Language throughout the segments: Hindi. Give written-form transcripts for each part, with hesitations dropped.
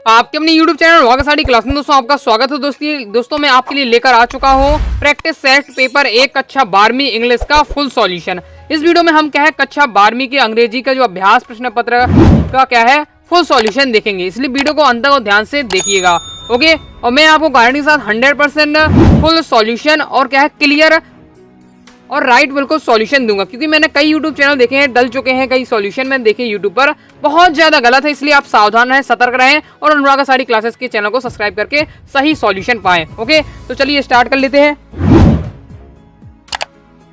आपके अपने YouTube चैनल वागासाडी क्लास में दोस्तों आपका स्वागत है। दोस्तों मैं आपके लिए लेकर आ चुका हूँ प्रैक्टिस सेट पेपर 1 कक्षा 12वीं इंग्लिश का फुल सॉल्यूशन। इस वीडियो में हम क्या है कक्षा 12वीं के अंग्रेजी का जो अभ्यास प्रश्न पत्र का क्या है फुल सॉल्यूशन देखेंगे, इसलिए वीडियो को अंत तक ध्यान से देखिएगा। ओके, और मैं आपको गारंटी के साथ 100% फुल सॉल्यूशन और क्या है क्लियर और राइट बिल्कुल सॉल्यूशन दूंगा, क्योंकि मैंने कई यूट्यूब चैनल देखे हैं, डल चुके हैं, कई सॉल्यूशन मैंने देखे यूट्यूब पर बहुत ज्यादा गलत है, इसलिए आप सावधान रहें, सतर्क रहें और अनुराग सारी क्लासेस के चैनल को सब्सक्राइब करके सही सॉल्यूशन पाएं। ओके, तो चलिए स्टार्ट कर लेते हैं।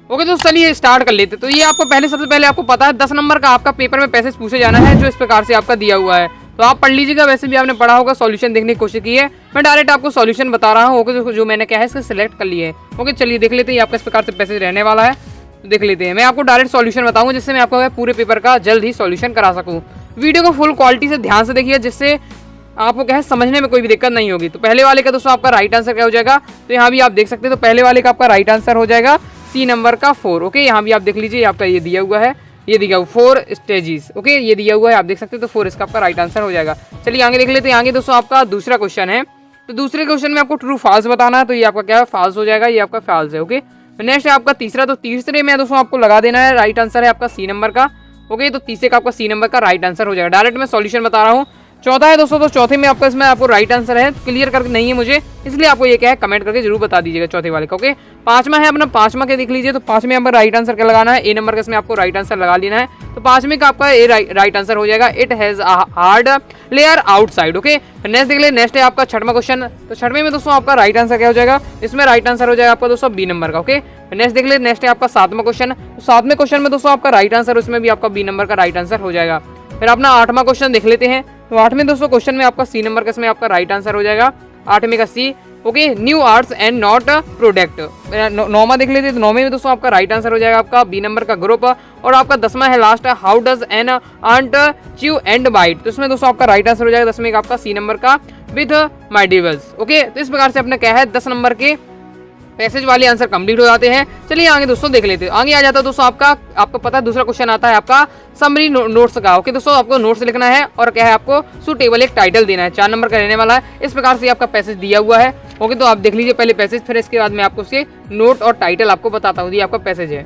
ओके तो चलिए स्टार्ट कर लेते हैं। तो ये आपको सबसे पहले आपको पता है 10 नंबर का आपका पेपर में पैसेज पूछे जाना है, जो इस प्रकार से आपका दिया हुआ है, तो आप पढ़ लीजिएगा। वैसे भी आपने पढ़ा होगा, सॉल्यूशन देखने की कोशिश की है, मैं डायरेक्ट आपको सॉल्यूशन बता रहा हूँ। ओके, जो मैंने क्या है इसको सिलेक्ट कर लिए है। ओके चलिए देख लेते हैं आपका इस प्रकार से पैसेज रहने वाला है, तो देख लेते हैं। मैं आपको डायरेक्ट सॉल्यूशन बताऊंगा, जिससे मैं आपको पूरे पेपर का जल्द ही सॉल्यूशन करा सकूं। वीडियो को फुल क्वालिटी से ध्यान से देखिए, जिससे आपको क्या है समझने में कोई भी दिक्कत नहीं होगी। तो पहले वाले का दोस्तों आपका राइट आंसर क्या हो जाएगा, तो यहाँ भी आप देख सकते हैं। तो पहले वाले का आपका राइट आंसर हो जाएगा सी नंबर का 4। ओके, यहाँ भी आप देख लीजिए, आपका ये दिया हुआ है, ये दिया हुआ 4 स्टेजेस। ओके, ये दिया हुआ है, आप देख सकते हैं। तो 4 इसका आपका राइट आंसर हो जाएगा। चलिए आगे देख लेते हैं। आगे दोस्तों आपका दूसरा क्वेश्चन है, तो दूसरे क्वेश्चन में आपको ट्रू फॉल्स बताना है, तो ये आपका क्या है फॉल्स हो जाएगा, ये आपका फॉल्स है। ओके, नेक्स्ट है आपका तीसरा, तो तीसरे में दोस्तों आपको लगा देना है, राइट आंसर है आपका सी नंबर का। ओके, तो तीसरे का आपका सी नंबर का राइट आंसर हो जाएगा। डायरेक्ट मैं सॉल्यूशन बता रहा हूँ। चौथा है दोस्तों, तो चौथे में आपका इसमें आपको राइट आंसर है, क्लियर करके नहीं है मुझे, इसलिए आपको ये क्या है कमेंट करके जरूर बता दीजिएगा चौथे वाले का। ओके, पांचवा है अपना, पांचवा के देख लीजिए। तो पांचवें आपका राइट आंसर क्या लगाना है, ए नंबर का इसमें आपको राइट आंसर लगा लेना है। तो पांचवें का आपका ए राइट आंसर हो जाएगा, it has a hard layer outside. Okay, next देख ले, नेक्स्ट है आपका छठवां क्वेश्चन। तो छठवें में दोस्तों आपका राइट आंसर क्या हो जाएगा, इसमें राइट आंसर हो जाएगा आपका दोस्तों बी नंबर का। ओके, नेक्स्ट देख ले, नेक्स्ट है आपका सातवां क्वेश्चन। तो सातवें क्वेश्चन में दोस्तों आपका राइट आंसर, उसमें भी आपका बी नंबर का राइट आंसर हो जाएगा। फिर अपना आठवां क्वेश्चन देख लेते हैं। तो आठवें दोस्तों क्वेश्चन में आपका सी नंबर का इसमें आपका राइट आंसर हो जाएगा, आठवें का C. Okay, new arts and not product. नौवां देख लेते हैं। तो नौवें में दोस्तों आपका राइट आंसर हो जाएगा आपका बी नंबर का ग्रुप। और आपका 10वां है last, how does an ant chew and bite. तो इसमें दोस्तों आपका राइट आंसर हो जाएगा 10वें का आपका सी नंबर का विद मेडिवल्स। ओके, तो इस प्रकार से अपने क्या है 10 नंबर के पैसेज वाले आंसर कंप्लीट हो जाते हैं। चलिए आगे दोस्तों देख लेते हैं। आगे आ जाता है दोस्तों आपको पता है दूसरा क्वेश्चन आता है आपका समरी नोट्स का। ओके दोस्तों, आपको नोट्स लिखना है और क्या है आपको सुटेबल एक टाइटल देना है, 4 नंबर का रहने वाला है। इस प्रकार से आपका पैसेज दिया हुआ है। ओके, तो आप देख लीजिए पहले पैसेज, फिर इसके बाद मैं आपको उसके नोट और टाइटल आपको बताता हूँ। ये आपका पैसेज है।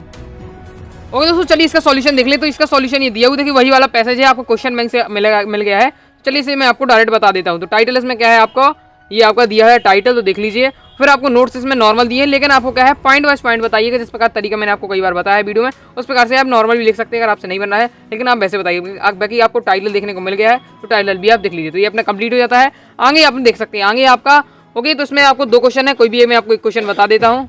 ओके दोस्तों, चलिए इसका सॉल्यूशन देख ले। तो इसका सॉल्यूशन ये दिया हुआ, देखिए वही वाला पैसेज है, आपको क्वेश्चन बैंक से मिल गया है। चलिए इसे मैं आपको डायरेक्ट बता देता हूँ। तो टाइटल इसमें क्या है आपको, ये आपका दिया है टाइटल, तो देख लीजिए। फिर आपको नोट्स इसमें नॉर्मल दिए हैं, लेकिन आपको क्या है पॉइंट वाइज पॉइंट बताइएगा, जिस प्रकार तरीका मैंने आपको कई बार बताया है वीडियो में, उस प्रकार से आप नॉर्मल भी लिख सकते हैं अगर आपसे नहीं बन रहा है, लेकिन आप वैसे बताइए। बाकी आपको टाइटल देखने को मिल गया है, तो टाइटल भी आप देख लीजिए। तो ये अपना कंप्लीट हो जाता है। आगे आप देख सकते हैं आगे आपका। ओके, तो इसमें आपको 2 क्वेश्चन है, कोई भी मैं आपको एक क्वेश्चन बता देता हूँ।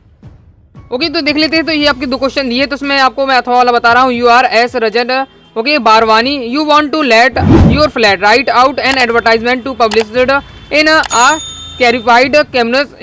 ओके, तो देख लेते हैं। तो ये आपके 2 क्वेश्चन दिए, तो उसमें आपको मैं अथवा वाला बता रहा हूँ। U R S Rajat okay Barwani, you want to let your flat right out an advertisement to published in a classified columns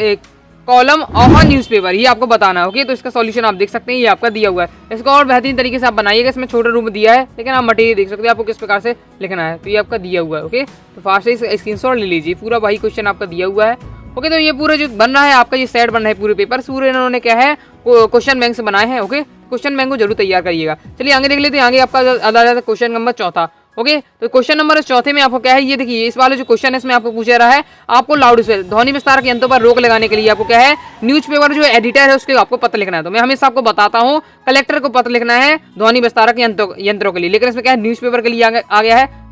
column of a newspaper, ये आपको बताना है। ओके, तो इसका सॉल्यूशन आप देख सकते हैं, ये आपका दिया हुआ है। इसको और बेहतरीन तरीके से आप बनाइएगा, इसमें छोटा रूप दिया है, लेकिन आप मटेरियल देख सकते हैं आपको किस प्रकार से लिखना है। तो ये आपका दिया हुआ है। ओके, तो फास्ट से स्क्रीनशॉट ले लीजिए, पूरा वही क्वेश्चन आपका दिया हुआ है। ओके, तो ये पूरा जो बन रहा है आपका, ये सेट बन रहा है पूरे पेपर पूरे इन्होंने क्या है क्वेश्चन बैंक से बनाए हैं। ओके, क्वेश्चन बैंक को जरूर तैयार करिएगा। चलिए आगे देख लेते हैं। आगे आपका आ जाता है क्वेश्चन नंबर चौथा। ओके, तो क्वेश्चन नंबर चौथे में आपको क्या है, ये देखिए इस वाले जो क्वेश्चन है इसमें आपको पूछा रहा है आपको लाउड स्पीकर ध्वनि विस्तारक यंत्रों पर रोक लगाने के लिए आपको क्या है न्यूज़पेपर जो एडिटर है उसके आपको पत्र लिखना है। तो मैं हमेशा आपको बताता हूँ कलेक्टर को पत्र लिखना है ध्वनि विस्तारक यंत्रों के लिए, लेकिन इसमें क्या है न्यूज़पेपर के लिए आ गया है।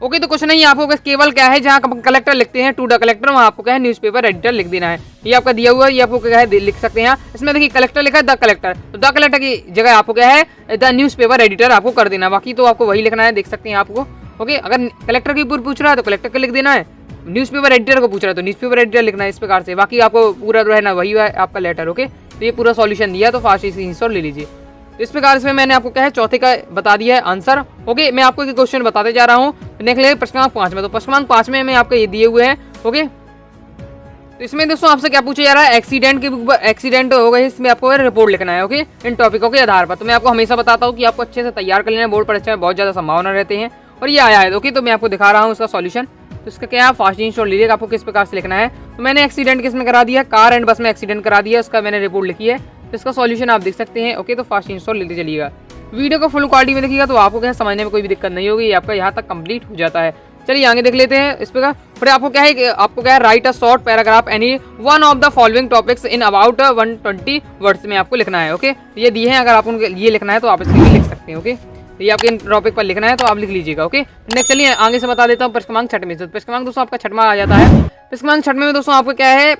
ओके, तो कुछ नहीं, आपको केवल क्या है जहाँ कलेक्टर लिखते हैं टू द कलेक्टर, वहाँ आपको क्या है न्यूज़पेपर एडिटर लिख देना है। ये आपका दिया हुआ है, ये आपको क्या है लिख सकते हैं। इसमें देखिए कलेक्टर लिखा है द कलेक्टर, तो द कलेक्टर की जगह आपको क्या है द न्यूज़पेपर एडिटर आपको कर देना, बाकी तो आपको वही लिखना है, देख सकते हैं आपको। ओके, अगर कलेक्टर की पूछ रहा है तो कलेक्टर का लिख देना है, न्यूज़पेपर एडिटर को पूछ रहा है तो न्यूज़पेपर एडिटर लिखना है, इस प्रकार से। बाकी आपको पूरा जो है ना वही है आपका लेटर। ओके, तो ये पूरा सॉल्यूशन दिया, तो फास्ट स्क्रीनशॉट ले लीजिए। तो इस प्रकार से मैंने आपको क्या है चौथे का बता दिया है आंसर। ओके, मैं आपको एक क्वेश्चन बताते जा रहा हूँ। नेक्स्ट प्रश्न क्रमांक 5 में, तो प्रश्न क्रमांक 5 में आपको ये दिए हुए हैं। ओके, तो इसमें दोस्तों आपसे क्या पूछा जा रहा है, एक्सीडेंट हो गए, इसमें आपको रिपोर्ट लिखना है। ओके, इन टॉपिकों के आधार पर। तो मैं आपको हमेशा बताता हूँ कि आपको अच्छे से तैयार कर लेना है, बोर्ड परीक्षा में बहुत ज़्यादा संभावना रहते हैं, और ये आया है। ओके, तो मैं आपको दिखा रहा हूँ उसका सॉल्यूशन। तो इसका क्या है फास्ट स्क्रीनशॉट लीजिएगा, आपको किस प्रकार से लिखना है। तो मैंने एक्सीडेंट किसमें करा दिया, कार एंड बस में एक्सीडेंट करा दिया, उसका मैंने रिपोर्ट लिखी है। तो इसका सॉल्यूशन आप देख सकते हैं। ओके, तो फास्ट स्क्रीनशॉट लेते चलिएगा। वीडियो को फुल क्वालिटी में देखिएगा तो आपको क्या समझने में कोई भी दिक्कत नहीं होगी, आपका यहाँ तक कंप्लीट हो जाता है। चलिए आगे देख लेते हैं इस पर। फिर आपको क्या है, आपको क्या है, right a short paragraph any one of the following topics in about 120 words में आपको लिखना है। ओके, ये दिए हैं, अगर आप उनको ये लिखना है तो आप इसके लिए लिख सकते हैं। ओके, ये आपके इन टॉपिक पर लिखना है तो आप लिख लीजिएगा। ओके, नेक्स्ट चलिए आगे से बता देता हूँ प्रश्न क्रमांक 6 में। प्रश्न क्रमांक दोस्तों आपका 6वां आ जाता है। प्रश्न क्रमांक 6 में दोस्तों आपको क्या है,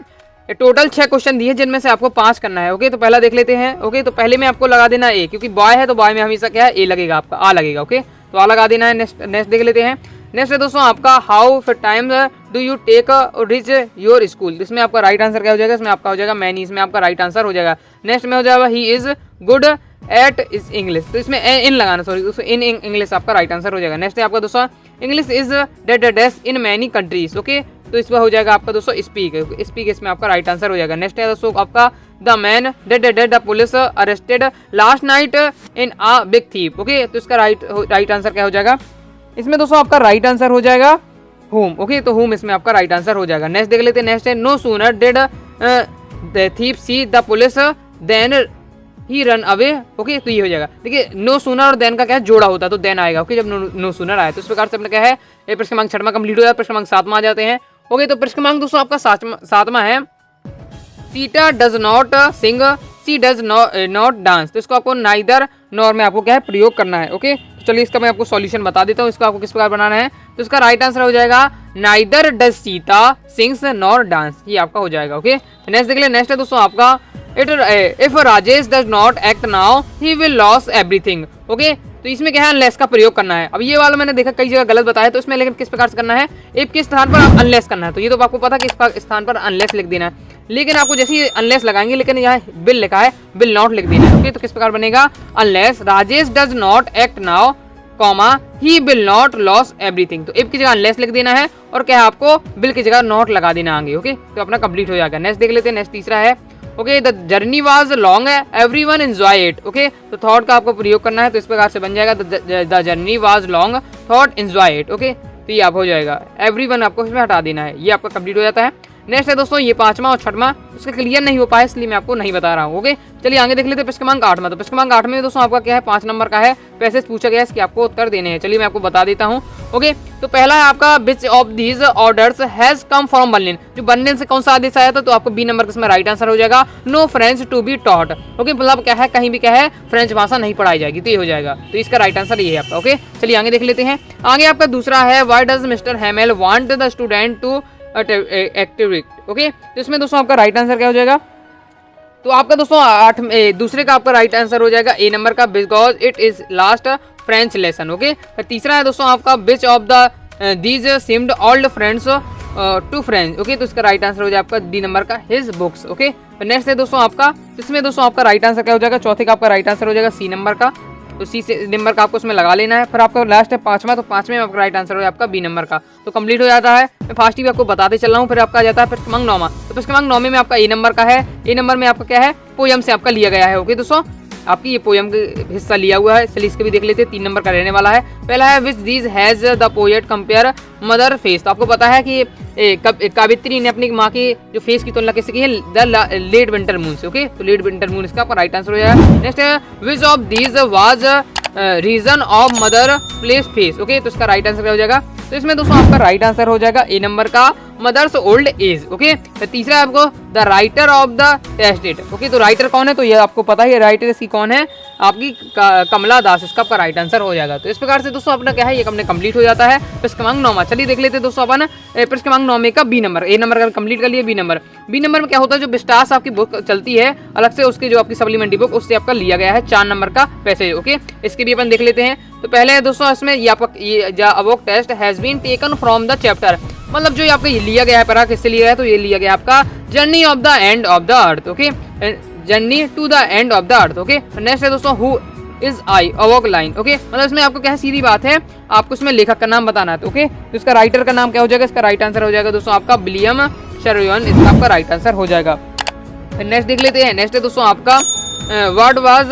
टोटल 6 क्वेश्चन दिए जिनमें से आपको 5 करना है। ओके, तो पहला देख लेते हैं। ओके, तो पहले में आपको लगा देना ए, क्योंकि बॉय है तो बॉय में हमेशा क्या है, ए लगेगा, आपका आ लगेगा। ओके, तो आ लगा देना है। नेक्स्ट देख लेते हैं। नेक्स्ट है दोस्तों आपका how time do you take reach your school. इसमें आपका राइट आंसर क्या हो जाएगा, इसमें आपका हो जाएगा मैनी, इसमें आपका राइट आंसर हो जाएगा। नेक्स्ट में हो जाएगा he is good at is English, तो इसमें इन लगाना, सॉरी दोस्तों, इन इंग्लिश आपका राइट आंसर हो जाएगा। नेक्स्ट है आपका दोस्तों English is dead in many countries. Okay, तो इसमें हो जाएगा आपका दोस्तों स्पीक, स्पीक इसमें आपका राइट आंसर हो जाएगा। नेक्स्ट है दोस्तों आपका the man dead the police arrested last night in a big thief. Okay, तो इसका राइट आंसर क्या हो जाएगा, इसमें दोस्तों आपका राइट आंसर हो जाएगा होम। ओके, तो होम इसमें आपका राइट आंसर हो जाएगा। नेक्स्ट देख लेते हैं। नेक्स्ट है no sooner did the thief see the police then he run away. Okay, तो ये हो जाएगा। देखिए नो सूनर और देन का क्या है, जोड़ा होता है तो देन आएगा। ओके, जब नो सूनर आया तो इस प्रकार से अपना क्या है, ये प्रश्न क्रमांक 6वां कंप्लीट हो जाता है। प्रश्न क्रमांक 7वां आ जाते हैं। ओके, तो प्रश्न क्रमांक दोस्तों आपका 7वां है Sita does not sing she does not dance. तो इसको आपको नाइदर नॉर में आपको क्या है, प्रयोग करना है। ओके, तो चलिए इसका मैं आपको सॉल्यूशन बता देता हूँ, इसका आपको किस प्रकार बनाना है। तो इसका राइट आंसर हो जाएगा neither does Sita sings nor dance, ये आपका हो जाएगा। ओके, नेक्स्ट देख ले। नेक्स्ट है दोस्तों आपका if Rajesh does not act now he will loss everything. Okay, तो इसमें क्या है, अनलेस का प्रयोग करना है। अब ये वाला मैंने देखा कई जगह गलत बताया, तो इसमें लेकिन किस प्रकार से करना है, इफ के स्थान पर अनलेस करना है। तो ये तो आपको पता है कि इस स्थान पर अनलेस लिख देना है, लेकिन आपको जैसे ही अनलेस लगाएंगे, लेकिन यहाँ बिल लिखा है, बिल नॉट लिख देना है। ओके, तो किस प्रकार बनेगा, unless Rajesh does not act now comma he will not loss everything. तो इफ की जगह अनलेस लिख देना है और क्या है, आपको बिल की जगह नॉट लगा देना आगे। ओके, तो अपना कंप्लीट हो जाएगा। नेक्स्ट देख लेते हैं। नेक्स्ट तीसरा है okay the journey was long everyone enjoy it. Okay, तो थॉट का आपको प्रयोग करना है, तो इस प्रकार से बन जाएगा the journey was long thought enjoy it. Okay, तो ये आप हो जाएगा, एवरीवन आपको इसमें हटा देना है, ये आपका कंप्लीट हो जाता है। नेक्स्ट है दोस्तों ये 5वां और 6वां, उसका क्लियर नहीं हो पाया इसलिए मैं आपको नहीं बता रहा हूँ। ओके, चलिए आगे देख लेते हैं प्रश्न क्रमांक 8 में। तो प्रश्न क्रमांक 8 में दोस्तों आपका क्या है, 5 नंबर का है, पैसेज पूछा गया है, इसके आपको उत्तर देने हैं। चलिए मैं आपको बता देता हूँ। ओके, तो पहला है आपका which of these orders has come from Berlin. जो बर्लिन से कौन सा आदेश आया था, तो आपको बी नंबर का इसमें राइट आंसर हो जाएगा, no French to be taught. Okay, मतलब क्या है, कहीं भी क्या है, फ्रेंच भाषा नहीं पढ़ाई जाएगी, तो ये हो जाएगा। तो इसका राइट आंसर ये है आपका। ओके, चलिए आगे देख लेते हैं। आगे आपका दूसरा है why does mister Hemel want the student to activity. Okay, तो इसमें दोस्तों आपका राइट आंसर क्या हो जाएगा, तो आपका दोस्तों दूसरे का आपका राइट आंसर हो जाएगा ए नंबर का, because it is last French lesson. Okay, फिर तीसरा है दोस्तों आपका which of the these seemed old friends to friends. Okay, तो इसका राइट आंसर हो जाएगा आपका डी नंबर का हिज बुक्स। ओके, नेक्स्ट है दोस्तों आपका, इसमें दोस्तों आपका राइट आंसर क्या हो जाएगा, चौथे का आपका राइट आंसर हो जाएगा सी नंबर का, तो सी से नंबर का आपको उसमें लगा लेना है। फिर आपका लास्ट है 5वां, तो 5वें में आपका राइट आंसर हो आपका बी नंबर का, तो कंप्लीट हो जाता है। मैं फास्ट ही आपको बताते चल रहा हूँ। फिर आपका आ जाता है प्रश्न क्रमांक 9वां। तो प्रश्न क्रमांक 9वें में आपका ए नंबर का है, ए नंबर में आपका क्या है, पोयम से आपका लिया गया है। ओके दोस्तों, आपकी ये पोयम का हिस्सा लिया हुआ है, चलिए इसके भी देख लेते हैं। 3 नंबर का रहने वाला है। पहला है which these has the poet compare mother face. तो आपको पता है कि कवित्री ने अपनी माँ की जो फेस की तुलना किससे की है, द लेट विंटर मून से। ओके, तो लेट विंटर मून इसका आपका राइट आंसर हो जाएगा। नेक्स्ट है which of these was reason of mother place face. Okay, तो इसका राइट आंसर क्या हो जाएगा, तो इसमें दोस्तों आपका राइट आंसर हो जाएगा ए नंबर का मदर्स ओल्ड एज। ओके, तो तीसरा है आपको the writer of the test date. Okay, तो राइटर कौन है, तो ये आपको पता है राइटर इसकी कौन है, आपकी कमला दास, इसका आपका राइट आंसर हो जाएगा। तो इस प्रकार से दोस्तों अपना क्या है, ये अपने कंप्लीट हो जाता है प्रश्न क्रमांक 9वां। चलिए देख लेते हैं दोस्तों अपन प्रश्न क्रमांक 9 का बी नंबर। ए नंबर का कंप्लीट कर लिए, बी नंबर में क्या होता है, जो विस्टास आपकी बुक चलती है अलग से, उसकी जो आपकी सप्लीमेंट्री बुक, उससे आपका लिया गया है 4 नंबर का पैसेज। ओके, इसके भी अपन देख लेते हैं। तो पहले है दोस्तों इसमें ये आपका ये awoke test has been taken from the chapter, मतलब जो आपका ये लिया गया है, पैरा किससे लिया है, तो ये लिया गया आपका journey of the end of the earth. Okay, journey to the end of the earth. Okay, next है दोस्तों who is I awoke line. Okay, मतलब इसमें आपको क्या है, सीधी बात है, आपको इसमें लेखक का नाम बताना है। तो ओके, तो इसका राइटर का नाम क्या हो जाएगा, इसका राइट आंसर हो जाएगा दोस्तों आपका विलियम शरयन, इसका आपका राइट आंसर हो जाएगा। नेक्स्ट देख लेते हैं। नेक्स्ट है दोस्तों आपका what was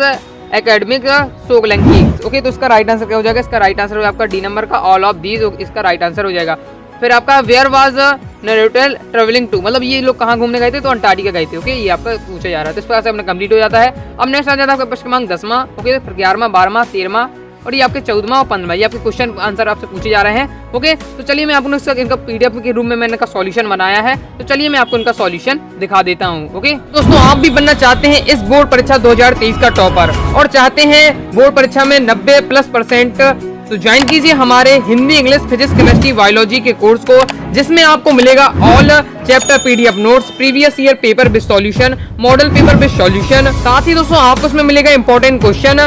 academic Solanki. Okay, तो इसका राइट आंसर क्या हो जाएगा, इसका राइट आंसर हो आपका डी नंबर का ऑल ऑफ दीज, इसका राइट आंसर हो जाएगा। फिर आपका where was narrator travelling to, मतलब ये लोग कहाँ घूमने गए थे, तो अंटार्कटिका गए थे। ओके, ये आपका पूछा जा रहा है, तो इस प्रकार से अपना कंप्लीट हो जाता है। अब नेक्स्ट आ जाता है आपका प्रश्न क्रमांक 10वां। ओके, फिर 11वां, 12वां, 13वां, और ये आपके 14वां और 15वां ये आपके क्वेश्चन आंसर आपसे पूछे जा रहे हैं। ओके, तो चलिए मैं आपको इनका PDF के रूप में मैंने इनका सॉल्यूशन बनाया है, तो चलिए मैं आपको इनका सॉल्यूशन दिखा देता हूँ। ओके दोस्तों, आप भी बनना चाहते हैं इस बोर्ड परीक्षा 2023 का टॉपर और चाहते हैं बोर्ड परीक्षा में 90+% तो ज्वाइन कीजिए हमारे Hindi, English, physics, chemistry, biology के कोर्स को, जिसमें आपको मिलेगा all chapter PDF notes, previous year paper with solution, model paper with solution. साथ ही दोस्तों आपको उसमें मिलेगा इंपॉर्टेंट क्वेश्चन,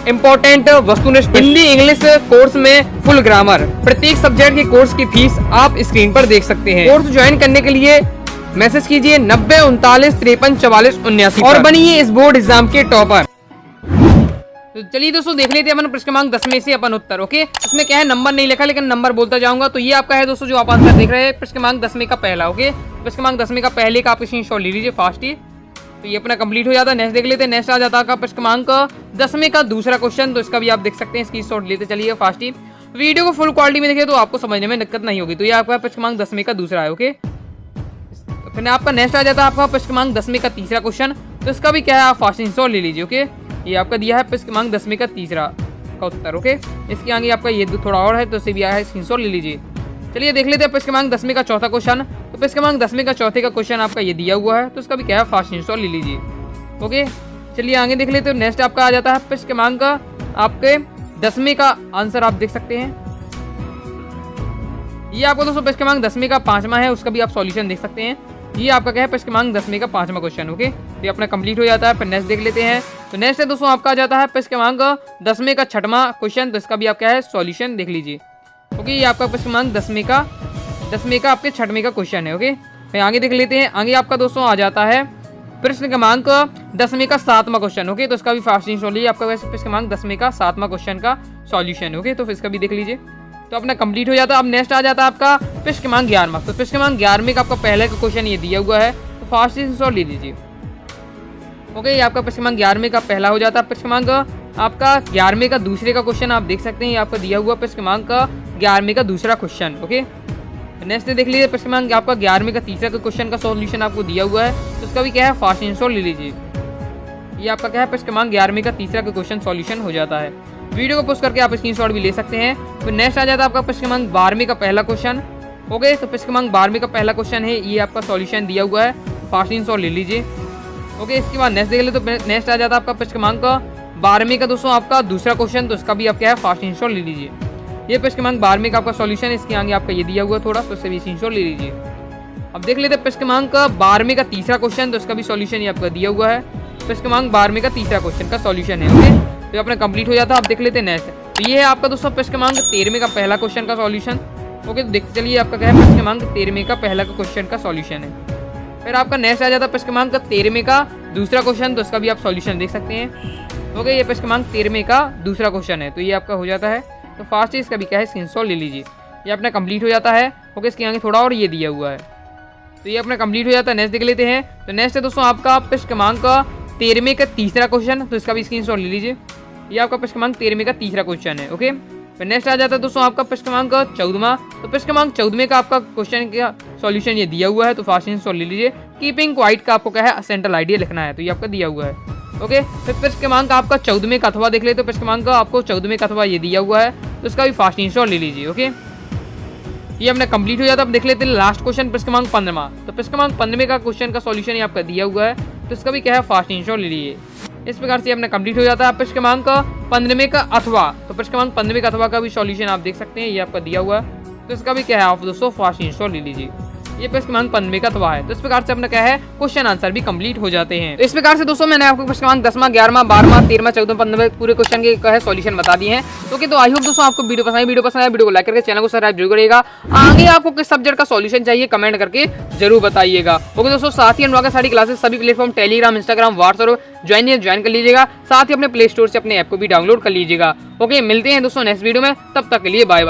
इंपॉर्टेंट वस्तुनिष्ठ हिंदी इंग्लिश कोर्स में फुल ग्रामर। प्रत्येक सब्जेक्ट के कोर्स की फीस आप स्क्रीन पर देख सकते हैं। कोर्स ज्वाइन करने के लिए मैसेज कीजिए 90 39 53 44 79 और बनिए इस बोर्ड एग्जाम के टॉपर। तो चलिए दोस्तों देख लेते हैं अपन प्रश्न क्रमांक 10 में से अपन उत्तर। ओके, इसमें क्या है, नंबर नहीं लिखा लेकिन नंबर बोलता जाऊंगा। तो ये आपका है दोस्तों जो आप आंसर देख रहे हैं प्रश्न क्रमांक 10 का पहला। ओके, प्रश्न क्रमांक 10 का पहले का आप स्क्रीनशॉट ले लीजिए फास्ट ही, तो ये अपना कंप्लीट हो जाता है। नेक्स्ट देख लेते हैं, नेक्स्ट आ जाता है प्रश्न क्रमांक 10 का दूसरा क्वेश्चन, तो इसका भी आप देख सकते हैं, स्क्रीनशॉट लेते चलिए फास्ट ही। वीडियो को फुल क्वालिटी में देखिए तो आपको समझने में दिक्कत नहीं होगी। तो ये आपका प्रश्न क्रमांक 10 का दूसरा है। ओके, फिर आपका नेक्स्ट आ जाता है आपका प्रश्न क्रमांक 10 का तीसरा क्वेश्चन, तो इसका भी क्या है, आप फास्ट स्क्रीनशॉट ले लीजिए। ओके, ये आपका दिया है प्रश्न क्रमांक 10 का तीसरा का उत्तर। ओके, इसके आगे आपका ये थोड़ा और है तो इसे भी आया है, स्क्रीनशॉट ले लीजिए। चलिए देख लेते हैं प्रश्न क्रमांक 10 का चौथा क्वेश्चन, तो प्रश्न क्रमांक 10 का चौथे का क्वेश्चन आपका ये दिया हुआ है, तो इसका भी क्या है, फास्ट स्क्रीनशॉट ले लीजिए। ओके, चलिए आगे देख लेते हैं, नेक्स्ट आपका आ जाता है प्रश्न क्रमांक आपके 10 का आंसर आप देख सकते हैं। ये आपको दोस्तों प्रश्न क्रमांक 10 का 5वां है, उसका भी आप सॉल्यूशन देख सकते हैं। ये आपका क्या है, प्रश्न क्रमांक 10 का 5वां क्वेश्चन। ओके, ये अपना कंप्लीट हो जाता है। फिर नेक्स्ट देख लेते हैं, तो नेक्स्ट है दोस्तों आपका आ जाता है प्रश्न क्रमांक 10 का 6वां क्वेश्चन, तो इसका भी आप क्या है, सॉल्यूशन देख लीजिए। ओके, ये आपका प्रश्न क्रमांक 10 का आपके 6वें का क्वेश्चन है। ओके, फिर आगे देख लेते हैं, आगे आपका दोस्तों आ जाता है प्रश्न क्रमांक 10 का 7वां क्वेश्चन। ओके, तो इसका भी फास्ट स्क्रीनशॉट लीजिए, आपका वैसे प्रश्न क्रमांक 10 का 7वां क्वेश्चन का सॉल्यूशन। ओके, तो फिर इसका भी देख लीजिए, तो अपना कंप्लीट हो जाता है। अब नेक्स्ट आ जाता है आपका प्रश्न क्रमांक 11वां, तो प्रश्न क्रमांक 11वें का आपका पहले का क्वेश्चन ये दिया हुआ है, तो फास्ट स्क्रीनशॉट ले लीजिए। ओके, ये आपका प्रश्न क्रमांक 11वें का पहला हो जाता है। प्रश्न क्रमांक आपका 11वें का दूसरे का क्वेश्चन आप देख सकते हैं, ये आपका दिया हुआ प्रश्न क्रमांक 11वें का दूसरा क्वेश्चन। ओके, नेक्स्ट देख लीजिए प्रश्न क्रमांक आपका 11वें का तीसरा का क्वेश्चन का सॉल्यूशन आपको दिया हुआ है, तो उसका भी क्या है, फास्ट स्क्रीनशॉट ले लीजिए। ये आपका क्या है, प्रश्न क्रमांक 11वें का तीसरा का क्वेश्चन सॉल्यूशन हो जाता है। वीडियो को पोस्ट करके आप स्क्रीनशॉट भी ले सकते हैं। फिर नेक्स्ट आ जाता है आपका प्रश्न क्रमांक 12वें का पहला क्वेश्चन। ओके, तो प्रश्न क्रमांक 12वें का पहला क्वेश्चन है, ये आपका सॉल्यूशन दिया हुआ है, फास्ट स्क्रीनशॉट ले लीजिए। ओके, इसके बाद नेक्स्ट देख ले, तो नेक्स्ट आ जाता है आपका प्रश्न क्रमांक 12वें का दोस्तों आपका दूसरा क्वेश्चन, तो इसका भी आप क्या है, फास्ट स्क्रीनशॉट ले लीजिए। ये प्रश्न क्रमांक 12वें का आपका सॉल्यूशन, इसके आगे आपका ये दिया हुआ थोड़ा, तो इससे भी स्क्रीनशॉट ले लीजिए। अब देख लेते हैं प्रश्न क्रमांक 12वें का तीसरा क्वेश्चन, तो इसका भी सॉल्यूशन ये आपका दिया हुआ है, प्रश्न क्रमांक 12वें का तीसरा क्वेश्चन का सॉल्यूशन है। ओके, तो अपना कंप्लीट हो जाता है। अब देख लेते हैं नेक्स्ट, तो ये है आपका दोस्तों प्रश्न क्रमांक 13वें का पहला क्वेश्चन का सॉल्यूशन। ओके, तो देख चलिए आपका क्या है, प्रश्न क्रमांक 13वें का पहला का क्वेश्चन का सॉल्यूशन है। फिर आपका नेक्स्ट आ जाता है प्रश्न क्रमांक 13वें का दूसरा क्वेश्चन, तो इसका भी आप सॉल्यूशन देख सकते हैं। ओके, ये प्रश्न क्रमांक 13वें का दूसरा क्वेश्चन है, तो ये आपका हो जाता है, तो फास्ट ही इसका भी क्या है, स्क्रीनशॉट ले लीजिए। ये अपना कंप्लीट हो जाता है। ओके, इसके आगे थोड़ा और ये दिया हुआ है, तो ये अपना कंप्लीट हो जाता है। नेक्स्ट देख लेते हैं, तो नेक्स्ट है दोस्तों आपका प्रश्न क्रमांक 13वें का तीसरा क्वेश्चन, तो इसका भी स्क्रीनशॉट ले लीजिए। ये आपका प्रश्न क्रमांक 13वें का तीसरा क्वेश्चन है। ओके, फिर नेक्स्ट आ जाता है दोस्तों आपका प्रश्न क्रमांक 14वां, तो प्रश्न क्रमांक 14वें का आपका क्वेश्चन का सॉल्यूशन ये दिया हुआ है, तो फास्ट स्क्रीनशॉट ले लीजिए। कीपिंग क्वाइट का आपको क्या है, सेंट्रल आइडिया लिखना है, तो ये आपका दिया हुआ है। ओके, फिर प्रश्न क्रमांक आपका 14वें का अथवा देख लेते, तो प्रश्न क्रमांक आपको 14वें का अथवा ये दिया हुआ है, तो इसका भी फास्ट स्क्रीनशॉट ले लीजिए। ओके, ये अपना कंप्लीट हो जाता है। अब देख लेते हैं लास्ट क्वेश्चन प्रश्न क्रमांक 15वां, तो प्रश्न क्रमांक 15वें का क्वेश्चन का सॉल्यूशन ये आपका दिया हुआ है, तो इसका भी क्या है, फास्ट स्क्रीनशॉट ले लीजिए। इस प्रकार से अपना कंप्लीट हो जाता है प्रश्न क्रमांक 15वें का अथवा, तो प्रश्न क्रमांक 15वें का अथवा का भी सॉल्यूशन आप देख सकते हैं, ये आपका दिया हुआ है, तो इसका भी क्या है, आप दोस्तों फास्ट स्क्रीनशॉट ले लीजिए। ये प्रश्न क्रमांक 15वें का अथवा है, तो इस प्रकार से अपना क्या है, क्वेश्चन आंसर भी कंप्लीट हो जाते हैं। तो इस प्रकार से दोस्तों मैंने आपको प्रश्न क्रमांक 10वां 11वां 12वां 13वां 14वां 15वां पूरे क्वेश्चन के क्या है सॉल्यूशन बता दिए हैं। ओके, तो आई होप दोस्तों आपको वीडियो पसंद आया, वीडियो को लाइक करके चैनल को सब्सक्राइब जरूर करिएगा। आगे आपको किस सब्जेक्ट का सॉल्यूशन चाहिए कमेंट करके जरूर बताइएगा। ओके दोस्तों, साथ ही अनुराग सारी क्लासेस सभी platform Telegram, Instagram, WhatsApp join कर लीजिएगा। साथ ही अपने प्ले स्टोर से अपने ऐप को भी डाउनलोड कर लीजिएगा। ओके, मिलते हैं दोस्तों नेक्स्ट वीडियो में, तब तक के लिए बाय बाय।